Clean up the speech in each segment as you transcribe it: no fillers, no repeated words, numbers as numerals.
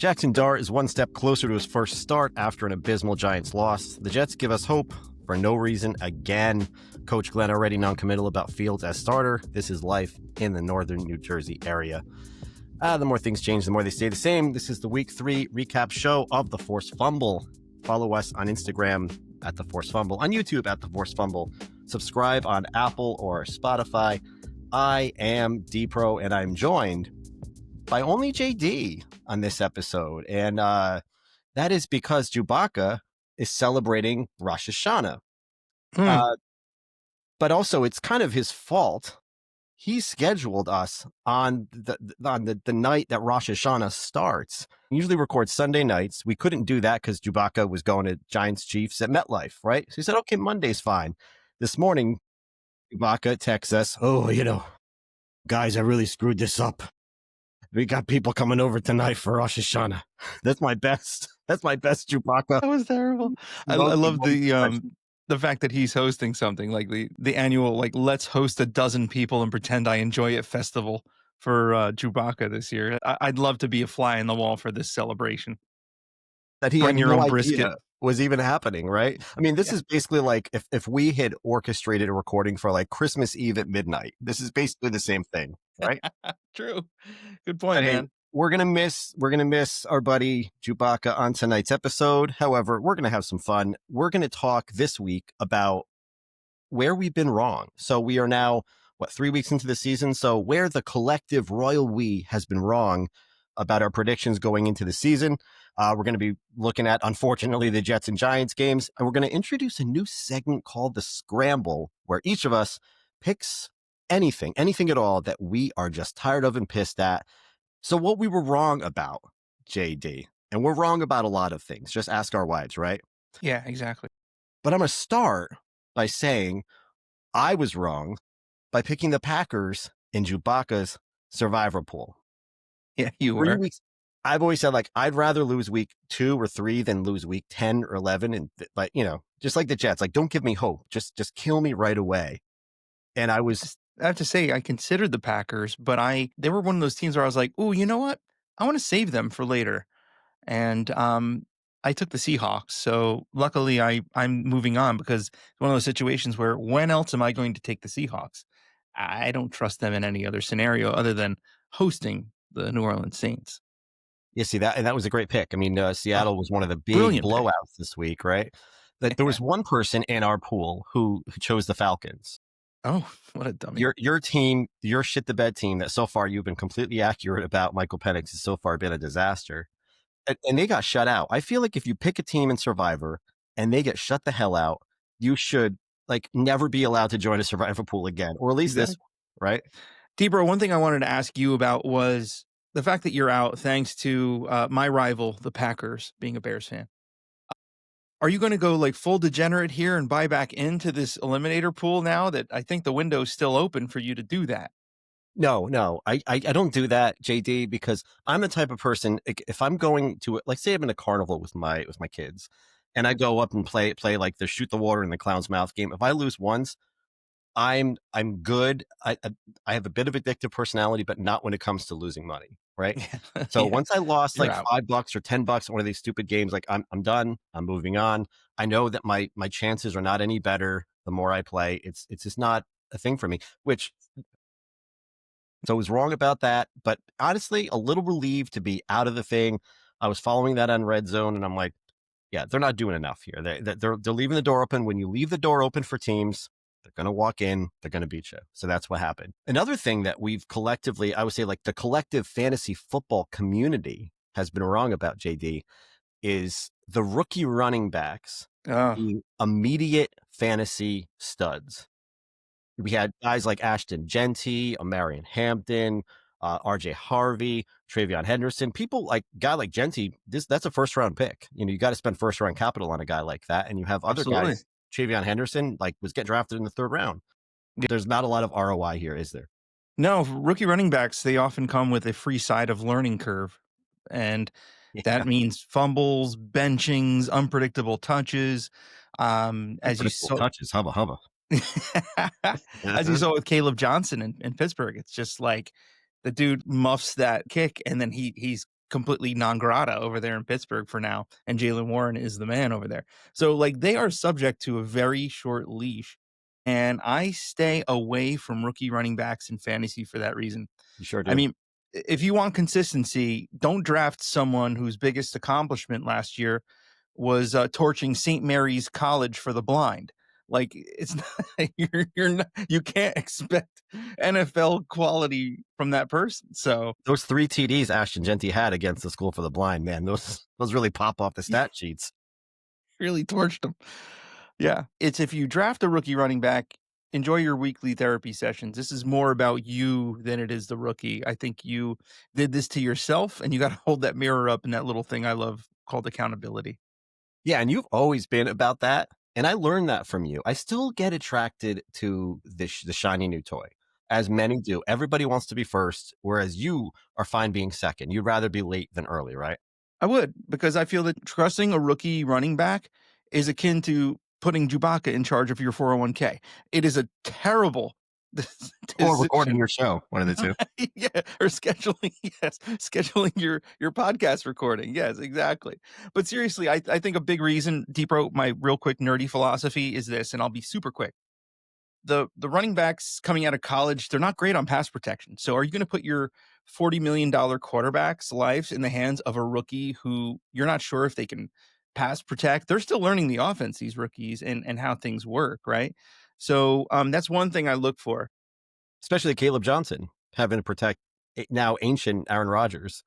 Jackson Dart is one step closer to his first start after an abysmal Giants loss. The Jets give us hope for no reason again. Coach Glenn already non-committal about Fields as starter. This is life in the northern New Jersey area. The more things change, the more they stay the same. This is the Week 3 recap show of The Forced Fumble. Follow us on Instagram at The Forced Fumble, on YouTube at The Forced Fumble. Subscribe on Apple or Spotify. I am D-Pro, and I'm joined by only JD on this episode. And that is because Jewbacca is celebrating Rosh Hashanah. But also, it's kind of his fault. He scheduled us on the night that Rosh Hashanah starts. We usually record Sunday nights. We couldn't do that because Jewbacca was going to Giants Chiefs at MetLife, right? So he said, okay, Monday's fine. This morning, Jewbacca texts us, guys, I really screwed this up. We got people coming over tonight for Rosh Hashanah. That's my best Jewbacca. That was terrible. I love the fact that he's hosting something like the annual, like, let's host 12 people and pretend I enjoy it festival for Jewbacca this year. I'd love to be a fly in the wall for this celebration. That he Bring had your no own idea brisket was even happening, right? I mean, this is basically like if we had orchestrated a recording for like Christmas Eve at midnight. This is basically the same thing, right? True. Good point, man. Hey, we're gonna miss our buddy Jewbacca on tonight's episode. However, we're gonna have some fun. We're gonna talk this week about where we've been wrong. So we are now 3 weeks into the season. So where the collective royal we has been wrong about our predictions going into the season. We're going to be looking at, unfortunately, the Jets and Giants games, and we're going to introduce a new segment called the Scramble, where each of us picks anything at all that we are just tired of and pissed at. So what we were wrong about, JD, and we're wrong about a lot of things. Just ask our wives, right? Yeah, exactly. But I'm going to start by saying I was wrong by picking the Packers in Jewbacca's survivor pool. Yeah, you were. 3 weeks. I've always said, like, I'd rather lose week 2 or 3 than lose week 10 or 11. And like, just like the Jets, like, don't give me hope. Just kill me right away. And I have to say, I considered the Packers, but they were one of those teams where I was like, oh, you know what? I want to save them for later. And I took the Seahawks. So luckily I'm moving on, because it's one of those situations where when else am I going to take the Seahawks? I don't trust them in any other scenario other than hosting the New Orleans Saints. Yeah, see that, and that was a great pick. I mean, Seattle was one of the big blowouts this week, right? That there was one person in our pool who chose the Falcons. Oh, what a dummy! Your team, your shit the bed team that so far you've been completely accurate about Michael Penix has so far been a disaster, and they got shut out. I feel like if you pick a team in Survivor and they get shut the hell out, you should never be allowed to join a Survivor pool again, or at least this one, right? D-Bro, one thing I wanted to ask you about was the fact that you're out thanks to my rival, the Packers, being a Bears fan. Are you going to go full degenerate here and buy back into this eliminator pool now that I think the window's still open for you to do that? No, I don't do that, JD, because I'm the type of person, if I'm going to, say I'm in a carnival with my kids and I go up and play like the shoot the water in the clown's mouth game. If I lose once, I'm good. I have a bit of addictive personality, but not when it comes to losing money, right? So once I lost $5 or $10 on one of these stupid games, I'm done. I'm moving on. I know that my chances are not any better the more I play. It's just not a thing for me, so I was wrong about that. But honestly, a little relieved to be out of the thing. I was following that on Red Zone, and I'm like, yeah, they're not doing enough here. They're leaving the door open. When you leave the door open for teams, they're going to walk in, they're going to beat you. So that's what happened. Another thing that we've collectively, I would say the collective fantasy football community has been wrong about, JD, is the rookie running backs being immediate fantasy studs. We had guys like Ashton Genty, Marion Hampton, RJ Harvey, Travion Henderson. People guy like Genty, that's a first round pick. You got to spend first round capital on a guy like that. And you have other guys. Travion Henderson was getting drafted in the 3rd round. There's not a lot of ROI here, is there? No, rookie running backs, they often come with a free side of learning curve. And that means fumbles, benchings, unpredictable touches. As you saw, touches, hubba. As you saw with Caleb Johnson in Pittsburgh, it's just like the dude muffs that kick and then he's completely non grata over there in Pittsburgh for now, and Jalen Warren is the man over there. So, like, they are subject to a very short leash, and I stay away from rookie running backs in fantasy for that reason. You sure I do. mean, if you want consistency, don't draft someone whose biggest accomplishment last year was torching St. Mary's College for the blind. Like, it's not, you're not, you can't expect NFL quality from that person. So Those 3 TDs Ashton Genty had against the School for the Blind, man, those really pop off the stat sheets. really torched them. Yeah, it's if you draft a rookie running back, enjoy your weekly therapy sessions. This is more about you than it is the rookie. I think you did this to yourself, and you got to hold that mirror up in that little thing I love called accountability. Yeah, and you've always been about that, and I learned that from you. I still get attracted to the shiny new toy, as many do. Everybody wants to be first, whereas you are fine being second. You'd rather be late than early, right? I would, because I feel that trusting a rookie running back is akin to putting Jewbacca in charge of your 401k. It is a terrible Or recording decision. your show, one of the 2. Yeah, or scheduling, yes, scheduling your podcast recording. Yes, exactly. But seriously, I think a big reason, Depro, my real quick nerdy philosophy is this, and I'll be super quick. The running backs coming out of college, they're not great on pass protection. So are you going to put your $40 million quarterback's lives in the hands of a rookie who you're not sure if they can pass protect? They're still learning the offense, these rookies, and how things work, right? So that's one thing I look for. Especially Caleb Johnson having to protect now ancient Aaron Rodgers.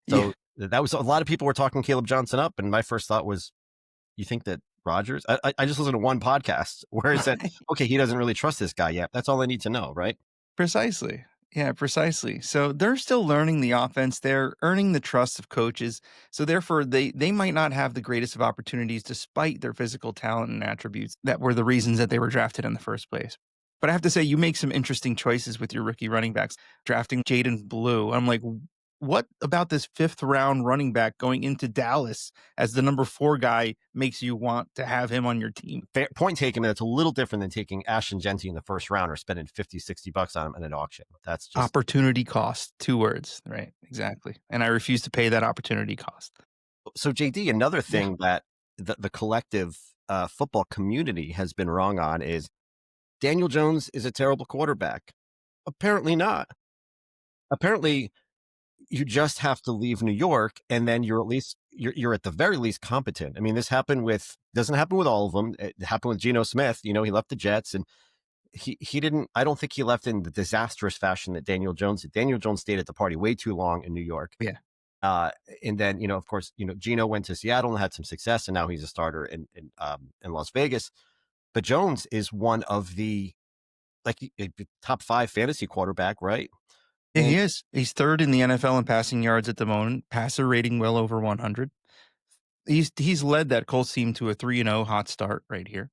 Yeah, So that was a lot of people were talking Caleb Johnson up, and my first thought was, you think that Rodgers? I just listened to one podcast where it said, okay, he doesn't really trust this guy yet. That's all I need to know, right? precisely. Yeah, precisely. So they're still learning the offense. They're earning the trust of coaches. So therefore, they might not have the greatest of opportunities despite their physical talent and attributes that were the reasons that they were drafted in the first place. But I have to say, you make some interesting choices with your rookie running backs, drafting Jaden Blue. I'm like, what about this fifth round running back going into Dallas as the number 4 guy makes you want to have him on your team? Fair, point taken. It's a little different than taking Ashton Genty in the first round or spending 50, $60 on him at an auction. That's just Opportunity cost, 2 words, right? Exactly. And I refuse to pay that opportunity cost. so. JD, another Yeah. thing that the collective football community has been wrong on is Daniel Jones is a terrible quarterback. Apparently not. Apparently, you just have to leave New York, and then you're at least you're at the very least competent. I mean, this happened with doesn't happen with all of them. It happened with Geno Smith. You know, he left the Jets, and he didn't. I don't think he left in the disastrous fashion that Daniel Jones did. Daniel Jones stayed at the party way too long in New York. Yeah. Uh, and then, of course, Geno went to Seattle and had some success, and now he's a starter in Las Vegas. But Jones is one of the top 5 fantasy quarterback, right? Yeah, he is. He's 3rd in the NFL in passing yards at the moment, passer rating well over 100. He's led that Colts team to a 3-0 hot start right here.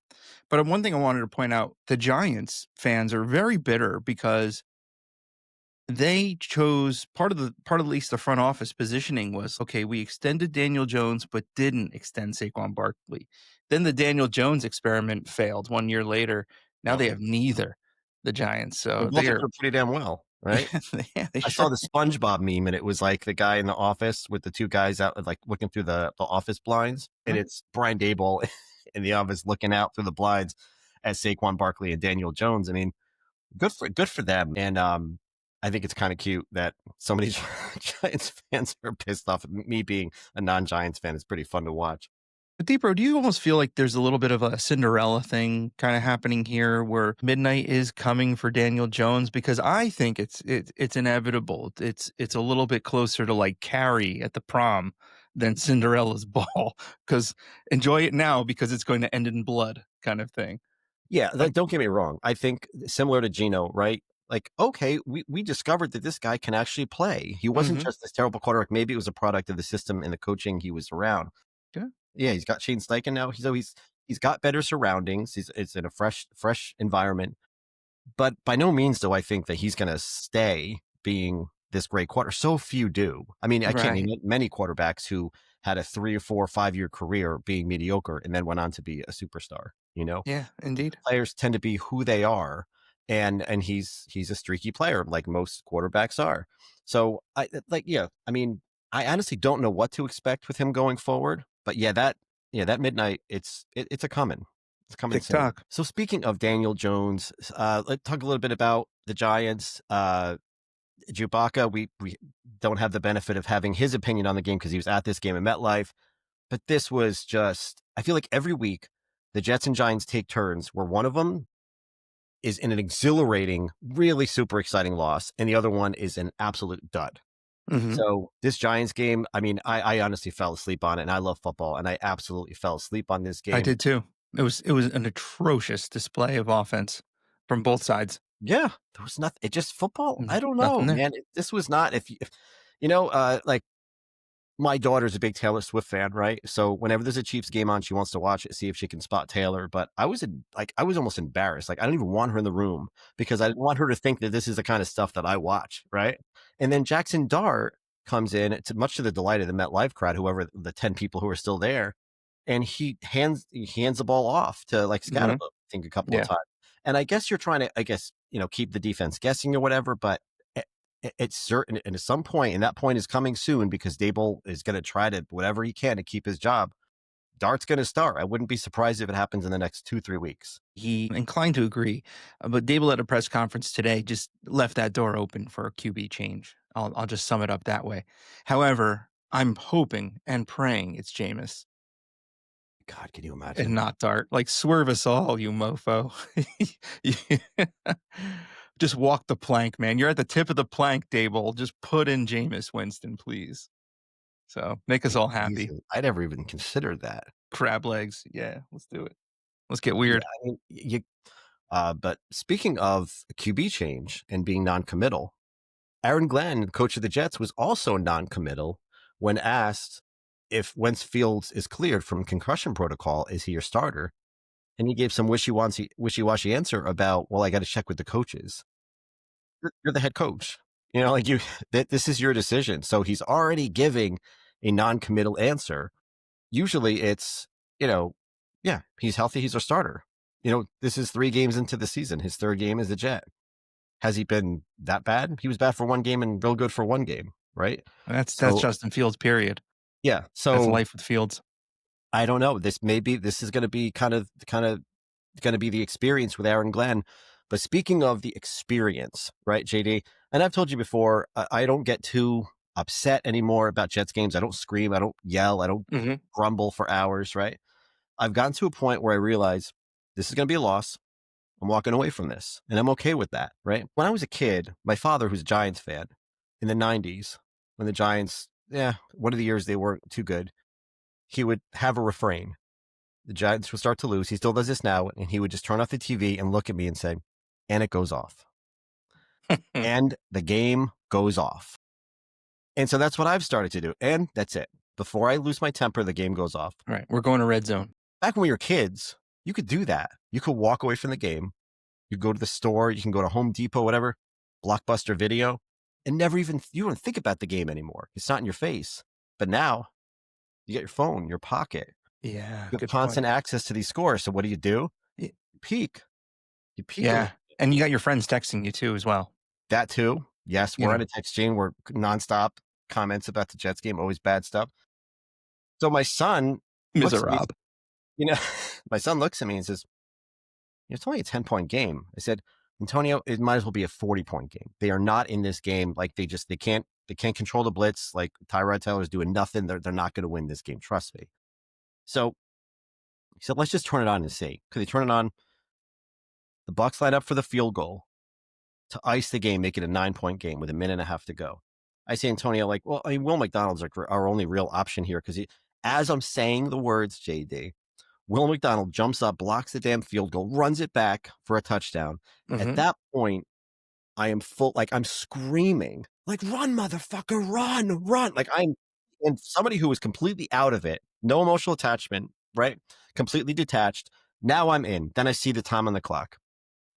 But one thing I wanted to point out, the Giants fans are very bitter because they chose part of at least the front office positioning was, okay, we extended Daniel Jones, but didn't extend Saquon Barkley. Then the Daniel Jones experiment failed 1 year later. Now Oh, they have neither, the Giants. they So both they are are, doing pretty damn well, right? yeah, they I sure. saw the SpongeBob meme, and it was like the guy in the office with the 2 guys out, like looking through the office blinds, and Huh? it's Brian Dable in the office looking out through the blinds as Saquon Barkley and Daniel Jones. I mean, good for them, and I think it's kind of cute that so many Giants fans are pissed off at me being a non-Giants fan. It's pretty fun to watch. But Depot, do you almost feel like there's a little bit of a Cinderella thing kind of happening here where midnight is coming for Daniel Jones? Because I think it's inevitable. It's a little bit closer to like Carrie at the prom than Cinderella's ball. Because enjoy it now because it's going to end in blood kind of thing. Yeah, Um, don't get me wrong. I think similar to Geno, right? Like, okay, we discovered that this guy can actually play. He wasn't mhm. just this terrible quarterback. Maybe it was a product of the system and the coaching he was around. Yeah, Yeah, he's got Shane Steichen now. He's got better surroundings. It's in a fresh environment. But by no means do I think that he's going to stay being this great quarter. So few do. I mean, I can't right. name many quarterbacks who had a 3 or 4 or 5 year career being mediocre and then went on to be a superstar. Yeah, indeed. Players tend to be who they are, and he's a streaky player like most quarterbacks are. So I like, yeah, I mean, I honestly don't know what to expect with him going forward, but that midnight, it's a coming. It's coming soon. TikTok. So speaking of Daniel Jones, let's talk a little bit about the Giants. Jewbacca, we don't have the benefit of having his opinion on the game because he was at this game at MetLife, but this was just I feel like every week the Jets and Giants take turns where one of them is in an exhilarating, really super exciting loss, and the other one is an absolute dud. Hmm. So this Giants game, I mean, I honestly fell asleep on it, and I love football, and I absolutely fell asleep on this I game. did too. It was an atrocious display of offense from both sides. Yeah, there was nothing. It just football. I don't Nothing know, there. man. This was not if like my daughter's a big Taylor Swift fan, right? So whenever there's a Chiefs game on, she wants to watch it, see if she can spot Taylor. But I was almost embarrassed. Like I don't even want her in the room because I want her to think that this is the kind of stuff that I watch, right? And then Jackson Dart comes in, to much to the delight of the MetLife crowd, whoever the 10 people who are still there, and he hands the ball off to like Hmm. Scatterbo, I think a couple of Yeah. times. And I guess you're trying to, I guess, keep the defense guessing or whatever, but it's certain, and at some point, and that point is coming soon because Dable is going to try to whatever he can to keep his job. Dart's going to start. I wouldn't be surprised if it happens in the next 2-3 weeks. He inclined to agree, but Dable at a press conference today just left that door open for a QB change. I'll just sum it up that way. However, I'm hoping and praying it's Jameis God, can you and imagine? not Dart. Like swerve us all, you mofo. Just walk the plank, man. You're at the tip of the plank, Dable. Just put in Jameis Winston, please. So make us all happy. Jesus, I never even considered that. Crab legs. Yeah, let's do it. Let's get Yeah, weird. I mean, but speaking of QB change and being non-committal, Aaron Glenn, coach of the Jets, was also non-committal when asked if Wentz Fields is cleared from concussion protocol, is he your starter? And he gave some wishy-washy answer about, well, I got to check with the coaches. You're the head coach. Like this is your decision. So he's already giving a non-committal answer. Usually it's, you know, yeah, he's healthy. He's a starter. This is 3 games into the season. His third game as a Jet. Has he been that bad? He was bad for one game and real good for one game, right? That's So Justin Fields, period. yeah. That's So life with Fields. I don't know. This is going to be kind of going to be the experience with Aaron Glenn. But speaking of the experience, right, JD, and I've told you before, I don't get too upset anymore about Jets games. I don't scream, I don't yell, I don't Mhm. grumble for hours, right? I've gotten to a point where I realize this is going to be a loss. I'm walking away from this, and I'm okay with that, right? When I was a kid, my father, who's a Giants fan, in the 90s, when the Giants, one of the years they weren't too good, he would have a refrain. The Giants would start to lose. He still does this now, and he would just turn off the TV and look at me and say, and it goes off. And the game goes off. And so that's what I've started to do. And that's it. Before I lose my temper, the game goes off. Right, we're going to red zone. Back when we were kids, you could do that. You could walk away from the game. You go to the store, you can go to Home Depot, whatever, Blockbuster Video, and you don't think about the game anymore. It's not in your face. But now you get your phone in your pocket. Yeah, You have good point. constant access to these scores. So what do? You Y peek. You peek a Yeah, little. and you got your friends texting you too as well, That too. Yes, you we're on know, a text chain. We're nonstop comments about the Jets game, always bad stuff. So my son looks at me, miserable. you know, my son looks at me and says, it's only a 10-point game. I said, Antonio, it might as well be a 40-point game. They are not in this game. Like they can't control the blitz. Like Tyrod Taylor's doing nothing. They're not going to win this game. Trust me. So he said, let's just turn it on and see. Could they turn it on? The Bucks line up for the field goal to ice the game, make it a 9-point game with a minute and a half to go. I say, Antonio, like, well, I mean, Will McDonald's our only real option here because as I'm saying the words, JD, Will McDonald jumps up, blocks the damn field goal, runs it back for a touchdown. At Mhm. that point, I am I'm screaming, like, run, motherfucker, run, run. Like, and somebody who was completely out of it, no emotional attachment, right? Completely detached. Now I'm in. Then I see the time on the clock.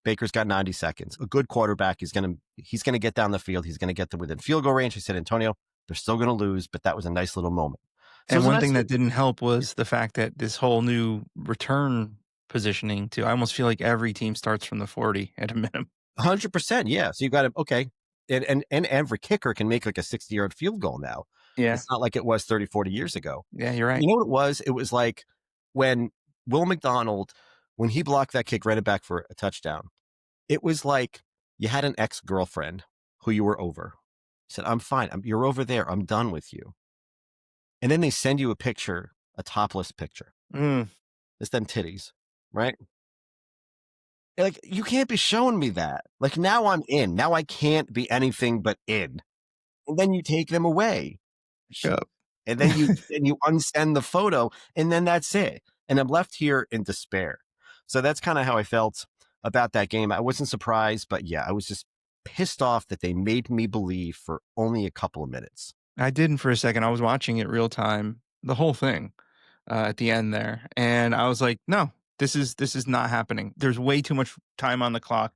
Baker's got 90 seconds. A good quarterback, he's gonna get down the field. He's gonna get to within field goal range. He said, Antonio, they're still gonna lose, but that was a nice little moment. So it And was a one nice thing that didn't help was the fact that this whole new return positioning too. I almost feel like every team starts from the 40 at a minimum. 100%. Yeah. So you got to, okay. And every kicker can make like a 60-yard field goal now. Yeah. It's not like it was 30, 40 years ago. Yeah, you're right. You know what it was? It was like when Will McDonald, when he blocked that kick, ran it back for a touchdown. It was like you had an ex-girlfriend who you were over. You said, "I'm fine. You're over there. I'm done with you." And then they send you a picture, a topless picture. Mm, It's them titties, right? Like, you can't be showing me that. Like, now I'm in. Now I can't be anything but in. And then you take them away. yep. And then you unsend the photo, and then that's it. And I'm left here in despair. So that's kind of how I felt about that game. I wasn't surprised, but yeah, I was just pissed off that they made me believe for only a couple of minutes. I didn't for a second. I was watching it real time, the whole thing, at the end there, and I was like, "No, this is not happening. There's way too much time on the clock."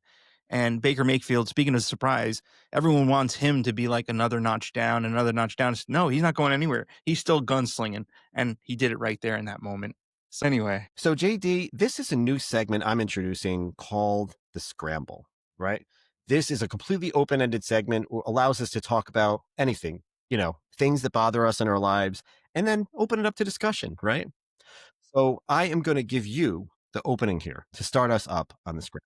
And Baker Mayfield, speaking of surprise, everyone wants him to be like another notch down, another notch down. No, he's not going anywhere. He's still gunslinging, and he did it right there in that moment. So anyway, So, JD, this is a new segment I'm introducing called the Scramble, right? This is a completely open ended segment, allows us to talk about anything, things that bother us in our lives, and then open it up to discussion, right? So, I am going to give you the opening here to start us up on the script.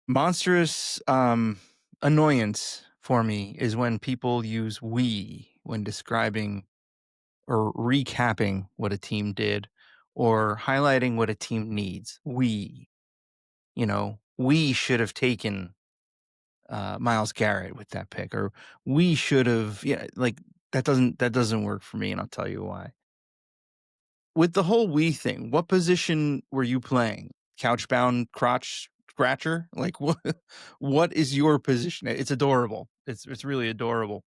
monstrous annoyance for me is when people use "we" when describing or recapping what a team did or highlighting what a team needs. We should have taken Miles Garrett with that pick, or we should have, yeah, like that doesn't work for me, and I'll tell you why. With the whole we thing, what position were you playing? Couchbound crotch scratcher? Like what is your position? It's adorable. It's really adorable.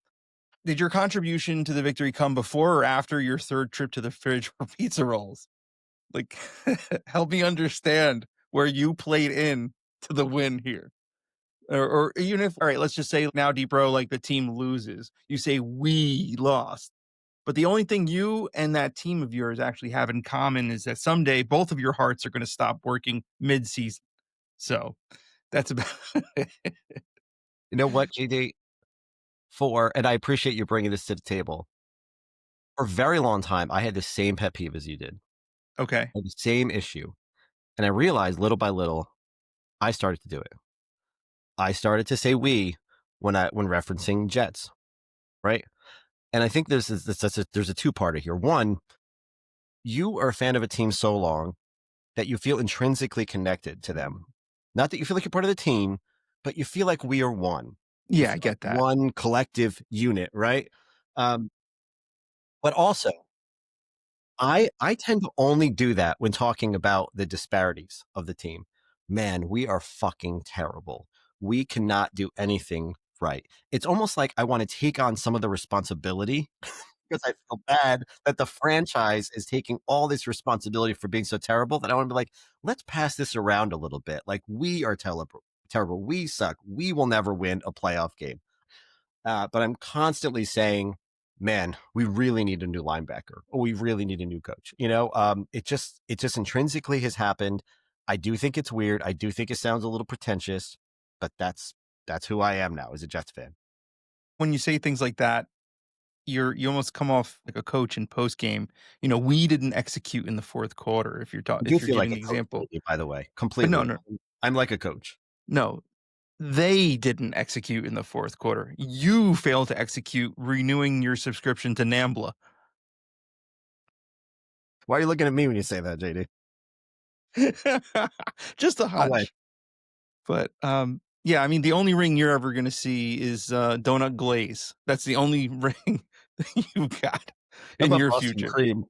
Did your contribution to the victory come before or after your third trip to the fridge for pizza rolls? Like, help me understand where you played in to the win here. Or even if, all right, let's just say now, Deep Row, like the team loses. You say, we lost. But the only thing you and that team of yours actually have in common is that someday both of your hearts are going to stop working mid season. So that's about it. You know what, JD? And I appreciate you bringing this to the table. For a very long time, I had the same pet peeve as you did. Okay. I had the same issue. And I realized little by little, I started to do it. I started to say we when referencing Jets, right? And I think there's a two-parter here. One, you are a fan of a team so long that you feel intrinsically connected to them. Not that you feel like you're part of the team, but you feel like we are one. You Yeah, I feel like get that. one collective unit, right? Um, but also, I tend to only do that when talking about the disparities of the team. Man, we are fucking terrible. We cannot do anything right. It's almost like I want to take on some of the responsibility because I feel bad that the franchise is taking all this responsibility for being so terrible that I want to be like, let's pass this around a little bit. Like, we are terrible. We suck. We will never win a playoff game. But I'm constantly saying, man, we really need a new linebacker, or we really need a new coach. It just intrinsically has happened. I do think it's weird. I do think it sounds a little pretentious, but that's who I am now as a Jets fan. When you say things like that, you almost come off like a coach in post game. We didn't execute in the fourth quarter. If you're I talking, do if you're feel like giving a the coach, example, by the way, but no, completely. no, I'm like a coach. no, they didn't execute in the fourth quarter. You failed to execute renewing your subscription to Nambla. Why are you looking at me when you say that, JD? Just a I'll wait. hunch. But yeah, I mean, the only ring you're ever going to see is donut glaze. That's the only ring that you got How in about your Boston future. cream?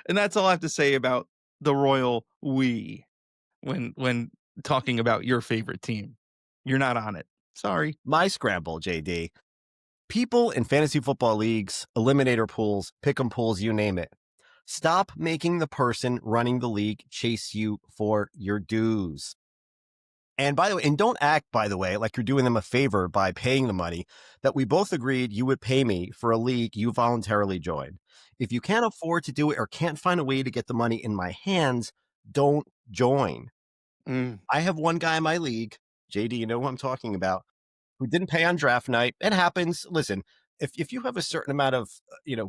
And that's all I have to say about the royal we when talking about your favorite team. You're not on it. Sorry. My scramble, JD. People in fantasy football leagues, eliminator pools, pick'em pools, you name it. Stop making the person running the league chase you for your dues. And by the way, and don't act, by the way, like you're doing them a favor by paying the money that we both agreed you would pay me for a league you voluntarily joined. If you can't afford to do it or can't find a way to get the money in my hands, don't join. Mm. I have one guy in my league, JD, you know who I'm talking about. who didn't pay on draft night. It happens. Listen, if you have a certain amount of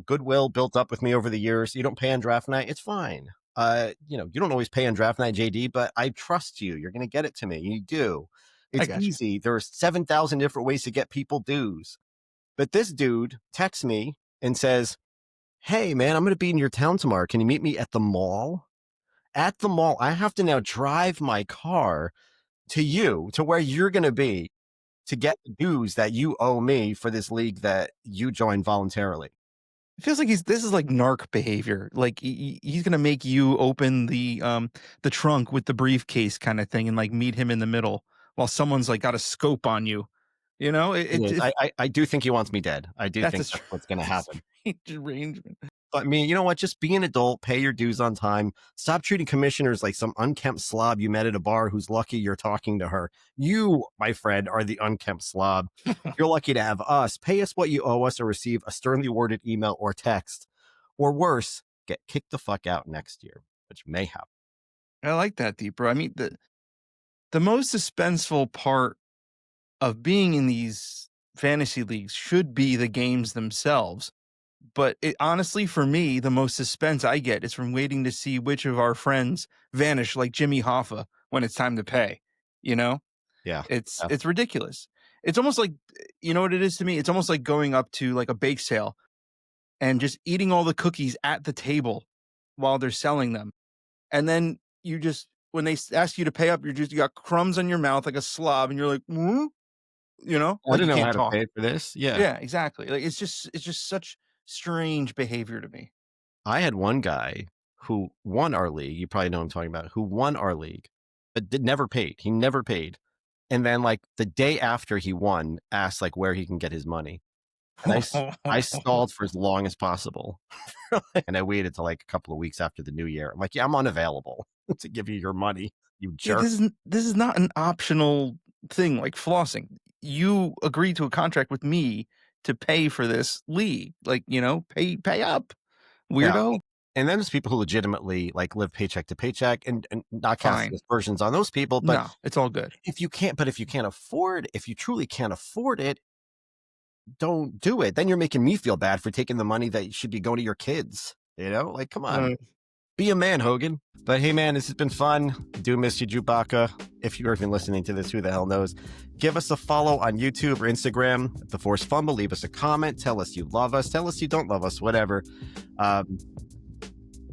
goodwill built up with me over the years, you don't pay on draft night, it's fine. You don't always pay on draft night, JD, but I trust you. You're going to get it to me. You do. I It's got you. easy. There's 7,000 different ways to get people dues. But this dude texts me and says, "Hey, man, I'm going to be in your town tomorrow. Can you meet me at the mall?" At the mall, I have to now drive my car to where you're going to be to get the dues that you owe me for this league that you joined voluntarily. It feels like this is like narc behavior. Like he's gonna make you open the trunk with the briefcase kind of thing and like meet him in the middle while someone's like got a scope on you. You know, It is. I do think he wants me dead. I do that's think that's what's going to that's happen. a strange arrangement. But I mean, you know what? Just be an adult, pay your dues on time. Stop treating commissioners like some unkempt slob you met at a bar who's lucky you're talking to her. You, my friend, are the unkempt slob. You're lucky to have us. Pay us what you owe us or receive a sternly worded email or text. Or worse, get kicked the fuck out next year, which may happen. I like that, Deeper. I mean, the most suspenseful part of being in these fantasy leagues should be the games themselves. But honestly, for me, the most suspense I get is from waiting to see which of our friends vanish like Jimmy Hoffa when it's time to pay. You know, Yeah. it's ridiculous. It's almost like, you know what it is to me? It's almost like going up to like a bake sale and just eating all the cookies at the table while they're selling them. And then you just, when they ask you to pay up, you got crumbs on your mouth like a slob and you're like, you know, I like you didn't know how can't to talk. pay for this. Yeah. Yeah, exactly. Like it's just such strange behavior to me. I had one guy who won our league. You probably know what I'm talking about, who won our league, but never paid. He never paid. And then like the day after he won, asked like where he can get his money. And I stalled for as long as possible. And I waited till like a couple of weeks after the new year. I'm like, yeah, I'm unavailable to give you your money, you Yeah, jerk. this is not an optional thing like flossing. You agreed to a contract with me to pay for this league. Like, you know, pay up, Yeah. weirdo. And then there's people who legitimately like live paycheck to paycheck and not casting Fine. aspersions on those people. But No, it's all good. if you can't afford, if you truly can't afford it, don't do it. Then you're making me feel bad for taking the money that should be going to your kids. You know, like, come on, be a man, Hogan. But hey, man, this has been fun. I do miss you, Jewbacca. If you're even listening to this, who the hell knows? Give us a follow on YouTube or Instagram, The Force Fumble. Leave us a comment. Tell us you love us. Tell us you don't love us, whatever.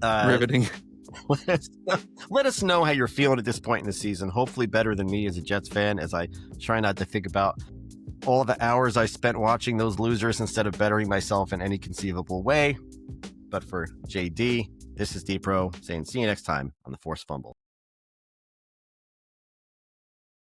Riveting. Let us know how you're feeling at this point in the season. Hopefully better than me as a Jets fan, as I try not to think about all the hours I spent watching those losers instead of bettering myself in any conceivable way. But for JD, this is D-Pro saying see you next time on The Force Fumble.